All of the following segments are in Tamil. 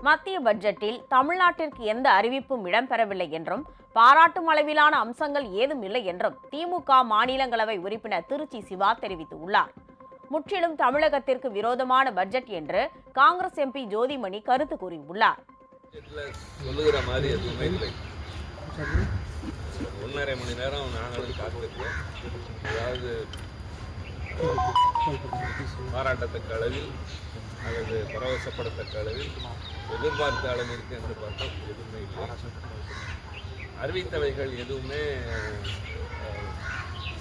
மத்திய பட்ஜெட்டில் தமிழ்நாட்டிற்கு எந்த அறிவிப்பும் இடம்பெறவில்லை என்றும் பாராட்டும் அளவிலான அம்சங்கள் ஏதும் இல்லை என்றும் திமுக மாநிலங்களவை உறுப்பினர் திருச்சி சிவா தெரிவித்துள்ளார். முற்றிலும் தமிழகத்திற்கு விரோதமான பட்ஜெட் என்று காங்கிரஸ் எம்பி ஜோதிமணி கருத்து கூறியுள்ளார். சொல்லுகிற மாதிரி எதுவுமே இல்லை. 1.5 மணி நேரம் நாங்களும் காத்திருக்கோம். அதாவது பாராட்டத்தக்க அளவில் அல்லது பரவசப்படத்தக்க அளவில் எதிர்பார்த்த அளவிற்கு என்று பார்த்தோம் எதுவுமே இல்லை. அறிவித்தவைகள் எதுவுமே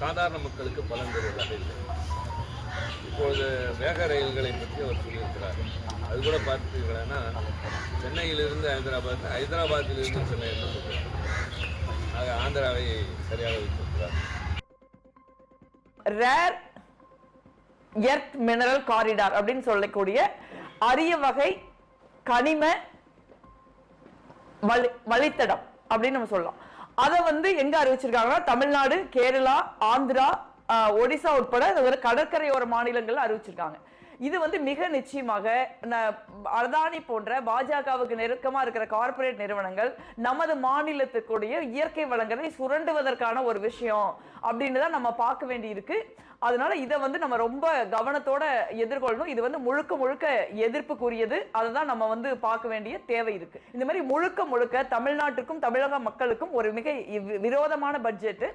சாதாரண மக்களுக்கு பலன் தருவதாக இல்லை. இப்பொழுது வேக ரயில்களை பற்றி அவர் சொல்லியிருக்கிறார். அது கூட பார்த்தீங்கன்னா சென்னையிலிருந்து ஹைதராபாத், ஹைதராபாத்திலிருந்து சென்னை ஆக ஆந்திராவை சரியாக வைத்திருக்கிறார். ரேர் எர்த் மினரல் காரிடார் அப்படின்னு சொல்லக்கூடிய அரிய வகை கனிம வழித்தடம் அப்படின்னு நம்ம சொல்லலாம். அதை எங்க அறிவிச்சிருக்காங்கன்னா தமிழ்நாடு, கேரளா, ஆந்திரா, ஒடிசா உட்பட கடற்கரையோர மாநிலங்கள் அறிவிச்சிருக்காங்க. இது மிக நிச்சயமாக அதானி போன்ற பாஜகவுக்கு நெருக்கமா இருக்கிற கார்ப்பரேட் நிறுவனங்கள் நமது மாநிலத்துக்குடைய இயற்கை வளங்களை சுரண்டுவதற்கான ஒரு விஷயம் அப்படின்னு தான் நம்ம பார்க்க வேண்டி இருக்கு. அதனால இதை நம்ம ரொம்ப கவனத்தோட எதிர்கொள்ளணும். இது முழுக்க முழுக்க எதிர்ப்புக்குரியது. அதை தான் நம்ம பார்க்க வேண்டிய தேவை இருக்கு. இந்த மாதிரி முழுக்க முழுக்க தமிழ்நாட்டுக்கும் தமிழக மக்களுக்கும் ஒரு மிக விரோதமான பட்ஜெட்.